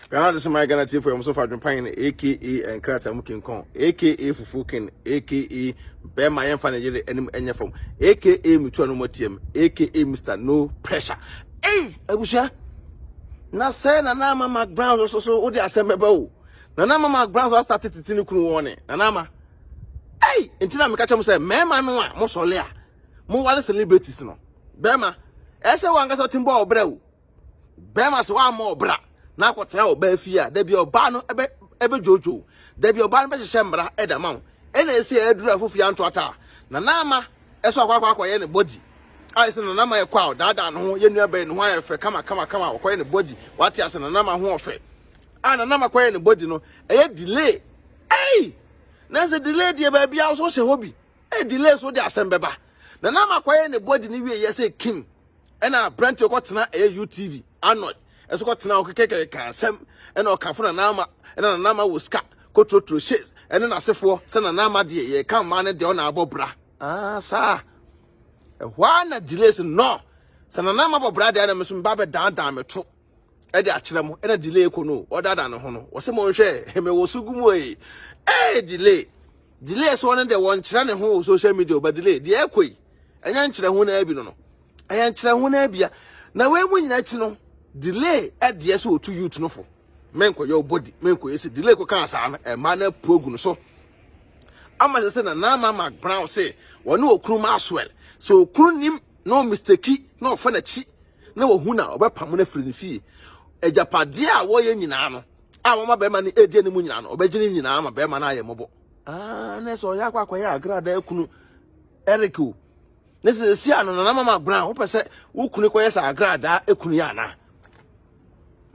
Canada is my Ghana for himself Adwenepahene, aka and Krata Mukin Kong, aka Fufukin, aka Bear my Enfane and from, aka Mutuanomotium, aka Mr. No Pressure. Hey, Abusha. Na say Ama Macbrown also Odi Assemble. Ama Macbrown was started to Tinukun warning. Ama. Hey, until I catch him say, Mema no, Mosolea. More celebrities no. Bema. Ese wanga so timbo obreu. Bema so one more bra. Na kwotena oba fia da bia oba no ebe jojo da bia oba no be hye edama ena esi eduru afofia ntota na nama eso akwa ye ne body ai se na nama ye kwa dada no ho ye nua be no ho ayefe kama kwa ye ne body wati ase na nama ho ofe na nama kwa ye ne body no eye delay na se delay die ba bia so hye hobi delay so de asembeba na nama kwa ye ne body ni wie ye se kim ena branch okotena UTV anod eso ko tena okekeke kansem ena okafo na nama wo ska kotrotro she ena na sefo se na nama de ye kan ma ne de ona abobra sa na delays no se na nama abobra de na mesum ba be dan meto e de akire mo ena delay ko no odada no ho no wo se mo hwe me wo sugumo delay so ne de won kire ne ho social media ba delay de ekoi enya nkire ho na abi no enya nkire ho na abia na we mu nyina chi no delay at the so to you to know for menko your body menko yes delay ko kan sa na mana program so ama say na Ama Macbrown say wonu okunu Maxwell so okunu nim no mistake no fa na chi na wo hu na obepam na firi fie ejapade a wo ye nyina no a wo ma be ma ni edi ani mu nyina no obegini nyina ma be ma na aye mobo na so ya kwa ya agrada ekunu Erico na se si anu na Ama Macbrown wo pese wo kunu ko yes agrada ekunu ya na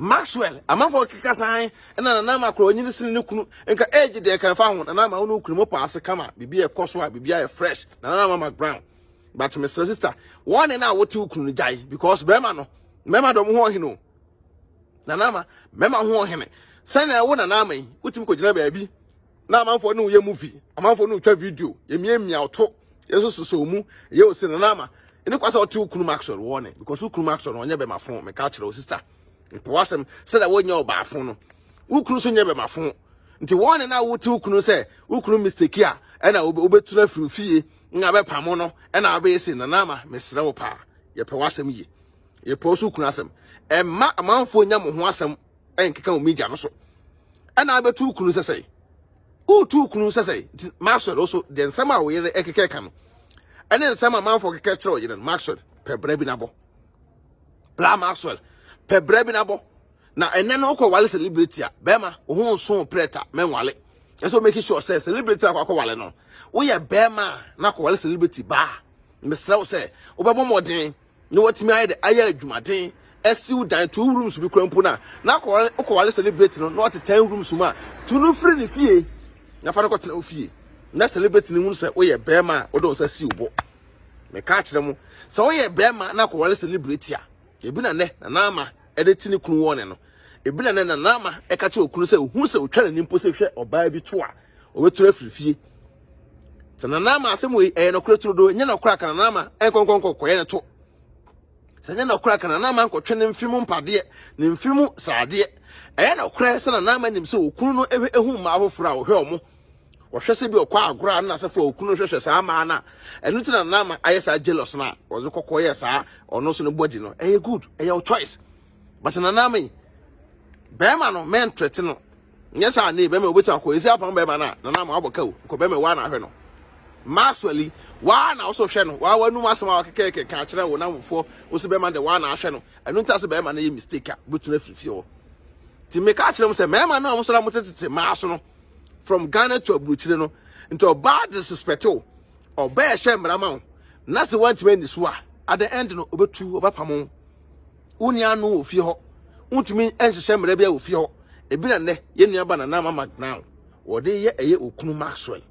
Maxwell, amafo kika san na nama kro nyini sin ne kunu nka age de kan fa ho na nama wo kunu mo pass kama bibia ekoso a bibia fresh na Ama Macbrown but my sister one na wo ti kunu jai because bema do mo ho hino na nama mema ho hene sana wo na nama yi utim ko gina baabi na amafo no ye movie amafo no twa video ye miamia oto yeso so mu ye o sin na nama ene kwasa o ti kunu Maxwell one because kunu Maxwell onye be mafon me ka kire o sister Wasem said I won't know about phone. Ukunu so nyebe mafon. Nti one na wo ti ukunu say ukunu mistake a na obetuna firi fie nga be pamo no na be ese na nama mesre wo pa. Ye pe wasem yi. Ye pe so ukunu asem. Emma amanfo nya mo ho asem enkeka o media no so. Na be tu ukunu sesei. O tu ukunu sesei. Maxwell also den sama wo ye ekeka ka no. Ene nsama amanfo keka kire o ye Maxwell pe bra bi na bo. Bla Maxwell Pebrebi na bo na ene no ko wale celebrity a bema wo so preta menwale so make sure say celebrity akwa wale no wo ye bema na ko wale celebrity ba mesra wo say wo bebo modern no watimi aye de aye adwumaden esiu dan 2 rooms bi krampo na ko wale celebrity no what 10 rooms ma tu no free ni fie na fa no ko tena wo fie na celebrity ni mu say wo ye bema wo don say si wo me ka kire mu say wo ye bema na ko wale celebrity a ebi na ne na nama edetini kunu wone no ebi na na nama ekache okunu se hu se otwa na nimpo se hwe oba bi to a obetu afirifie sana nama asem we no kura do nya na kura kana nama enkonkonko koye ne to sanya na kura kana nama nkotwe ne mfimu mpade ne mfimu sade na kura se na nama nim se okunu no ehu ma afofura wo hwe omo wo hwe se bi okwa agora na asefo okunu hwehwe sa ama na enu ti na nama ayesa jealous na wo kokoye sa ono so no body no good your choice but na name bema no men threat no yes na bema obetu akọ esi apam bema na name aboka o ko bema wa na hwe no Maxwell wa na also hwe no wa wanu masema wa keke ka kire wo na mfo o se bema de wa na hwe no enu nta so bema na ye mistake a betu na frifie o ti me ka kire mo se bema na mo so na mo tete maaso no from Ghana to Abuchire no into bad disrespect o ba e hye mrama o na se want me ni so a at the end no obetu obapam uni anu ofie ho untumi enhyehyɛ mra bia ofie ho ebi na ne ye nua ba na Ama Macbrown wo de ye eye okunu Maxwell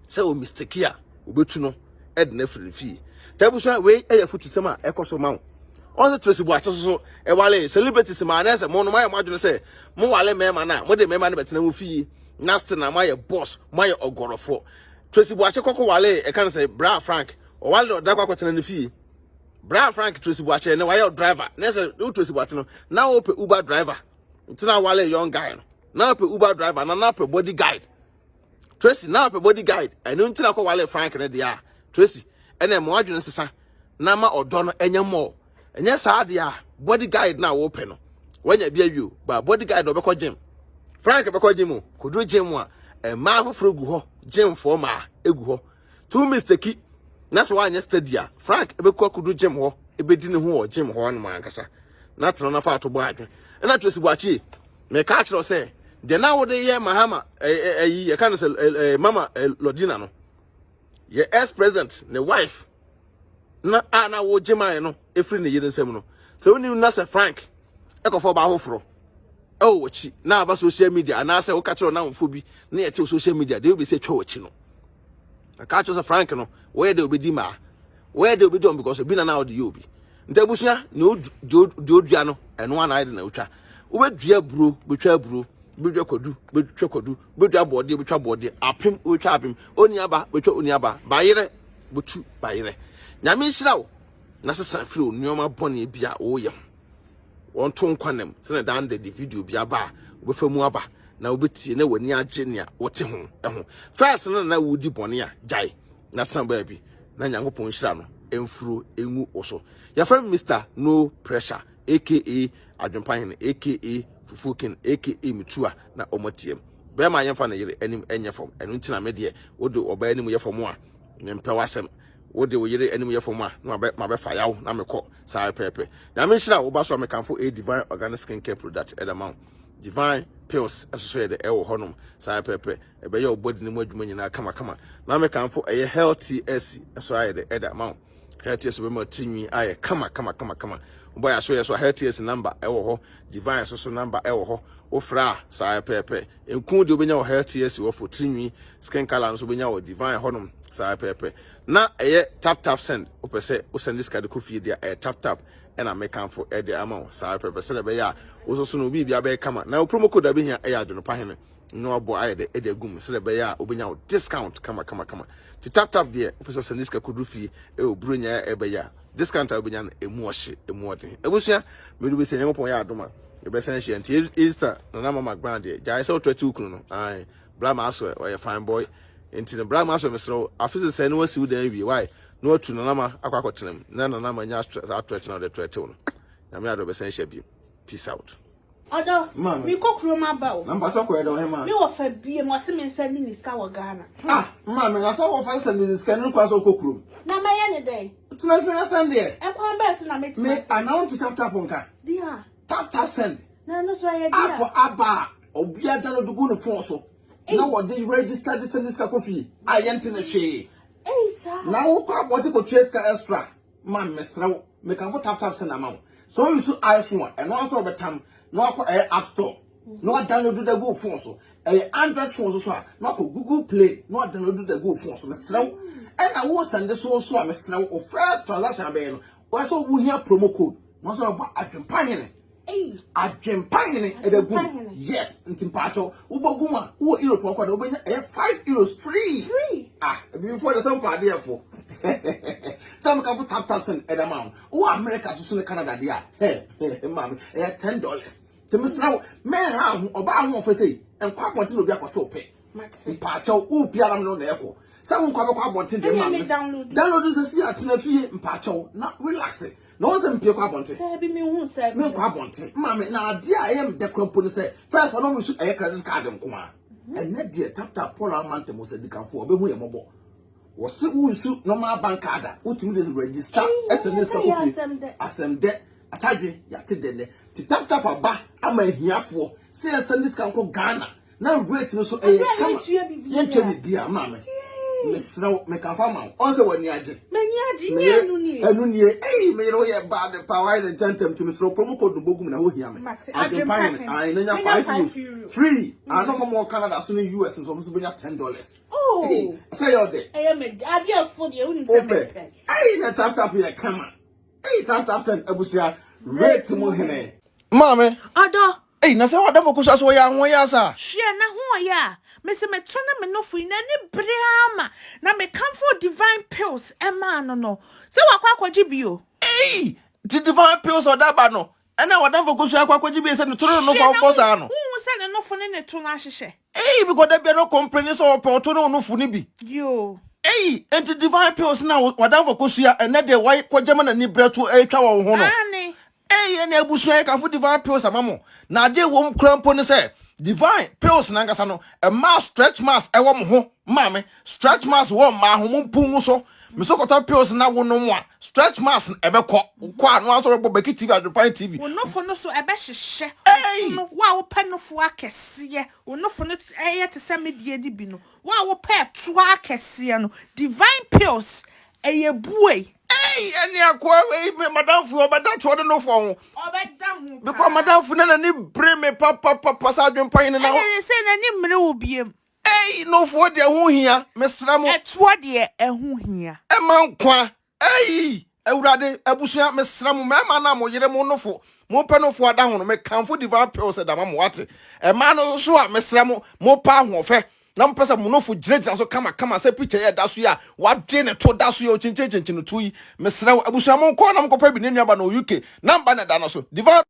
se o mistake a obetu no ed na firi fie tabuso we eye futu sem a ekoso ma on the trace bo ache so e wale celebrities ma na se mo no ma adwene se mo wale mema na mo de mema na betena mo fie nast na ma ye boss ma ye ogorofo trace bo ache kokko wale e kan se bra Frank o wale da kwa kwatena ne fie Bra Frank Tracy Boache na why driver. Na say you Tracy Boache no. Now open Uber driver. Ntina wale young guy no. Now pe Uber driver na now pe body guide. Tracy now pe body guide. Eno ntina ko wale Frank na dia. Tracy ene mo adwene sesa na ma odo no enye mo. Enye saa dia body guide na wo pe no. Wanya bia wi o, ba body guide no be ko gym. Frank be ko gym o. Koduro gym a ma foforo gu ho, gym for ma egu ho. Two mistake na so wanya steady a Frank be ko koduro gym ho, e be di ne ho o gym ho no man kasa. Na tro na fa to bo adwen. Na Tracy Buachi me ka kiro say de na wo de ye mahama ye kan say mama Lodina no ye ex president ne wife na na wo jema no efri ne yire nsem no so oni na say Frank e ko fo ba hoforo oh wachi na aba social media na say wo ka kiro na wofo bi na ye te social media de obi say twa wachi no ka kiro say Frank no where de obi di ma where de obi don because obi na na odi obi ntabusua ne odua no eno ana ide na otwa obedua bro betwa bro bedwa kodu betwa kodu bedwa bode betwa bode apem betwa apem oniaba betwa oniaba bayire betu bayire nyame nhira wo na sesa firi onioma bone bia wo ye won to nkwanem se na dan the video bia ba obefamu aba na obetie na wani age ne a wote ho eho first na wodi bone a jai na san ba bi na nyankopon nhira no emfuro engu oso ya friend Mr. No Pressure aka Adwenepahene aka Fufukin aka Mitua na omotiem be ma yemfa na yire anim enye fom enu ntina me de wodo oba anim ye fom a nyempe wasem wode wo yire anim ye fom a na ma be fa yawo na mekọ saa pepe na me nhira wo ba so mekanfo a divine organic skincare product edamount divine pills asoso de ewo honom saa pepe e be ye obodi ne mu adwuma nyina kama na mekanfo eye healthy s so aye de edamount healthy so be ma tinwi aye kama boy aso yeso healthiest number ewo ho divine so number ewo ho ofra saa pepe enku de obenya ho healthiest wo for tinwi skin color so obenya ho divine honum saa pepe na eye tap send opese o send this card ko fie dia tap and I make for e de amount saa pepe se be ya wo so no bi bia be kama na promo code be hia Adwenepahene no abo aye de e de gum se be ya obenya ho discount kama to tap there opese send this card ko fie e obronya e be ya discount obenya na emu ohye emu odin ebusua me do be se nyamopon ya adoma e be sen hye nti Easter na Ama Macbrown de jai se otwati ukunu no ai bra ma aso o ye fine boy nti ne bra ma aso mesro afise se no wasi udan wi why no otu na Ama akwakotenam na Ama nya atwati na de twati no nyame ado be sen hye bi peace out Odo, mi kokro ma ba o. Na mba to e do he ma. Mi wo fa bie mo se me send ni ska wo Ghana. Ma me na so wo fa send ni ska ni kwa so kokro. Na ma ye ne den. Tina fe send there. E kwa ba tu na me tina. Me announce tap nka. Dia. Tap send. Na no so ye dia. Apo aba obia da no dugu no phone so. Na wo dey register this send ska kofi. Ayente na hwe. Sa. Na wo kwa aboti ko ska extra. Ma mesrew. Me kan for tap send amount. So you use iPhone and also betam no akọ App Store no download the go phone so Android phone so no akọ Google Play no download the go phone so mesrew and I will send this so a mesrew o first transaction be no we so we hear promo code no so about Adwenepahene Adwenepahene e da gum yes ntimpacho ubogu a wo Europe akọ da obenya €5 free before the some party for some can tap send at amount. Oh, America so Canada dia. Hey, mama, $10. To miss now, man, how about one for say, and quite want to be a so pay. Maxi Pacho, who piano no echo. Some come up wanting the man. Download this see at Nafi and Pacho, not relaxing. No one's in Pio Wanted. Be me who said, no, Quabonte. Mamma, now, dear, I am the company say, first one, we should a credit card and come on. And that dear tap Polar Mountain was a decaf for a baby mobile. Was it who shoot no more bank card? Ultimately register SMS coffee. Asem de atadwe yate de to tap a ba ama hiafo say send this can go Ghana na rate no so come yen chebi bia mama mesra me kan fama on say wani age enu ni me ro ye bad power and tentem to mesra promo code bogum na ho hia me Adwenepahene I no nya €5 free I no more Canada so in US so so benya $10. Oh, say all day. I am a idea for the only time. I tap here, come on. Hey, tap send Abusia, red to Mohene. Mamma, Ada. Hey, Nasa, what the focus was young way, sir. Share na who ya. Mr. Metona me no free any brama. Na me come for divine pills, Emma no. So what jibio? Hey, the divine pills or that bano. And now what for Kusia Kwaji be sent to no for Bosano. Who said enough for any tuna shishe? Eh, because there be no complaints or Portono no funibi. Yo. Eh, and to divine pills now, what for Kusia, and that the white Quajaman and Nibra to a tower honor. Annie. Eh, and Abushak and for divine pills a mammo. Now they won't cramp on the say. Divine pills Nangasano, a mass stretch mass, a woman home, mammy, stretch mass one ma home punguso. Misokota pills now one no more. Stretch mass ebe kwa no answer Bobeki TV at Adwenepahene TV. We no for no so ebe hyehyɛ. Hey! No wa wo pɛ no fo akɛseɛ. We no for no ɛyɛ te sɛ medie di bi no. Wa wo pɛ to akɛseɛ no. Divine pills ɛyɛ bue. Hey, any akwa we madam fu obada to no for. Obɛda ho. Because madam fu na ni bring me papa Adwenepahene na. Ɛyɛ sɛ na ni mmere wo biem. Hey, no for de ho hia, mesra mo. Ɛtoɔ deɛ ɛho hia. E man kwa. Hey, Ewurade abusua mesra mo ma na mo yere mo no fo. Mo pe no fo ada ho no me kanfo divine pills da ma mo wate. E ma no so a mesra mo pa ho fe. Na mo pesa mo no fo gyina so kama say picture ya da so ya. Wa de ne to da so ya chinchen no to yi. Mesra abusua mo ko na mo ko pa bi ne nua ba no UK. Number na da no so. Divine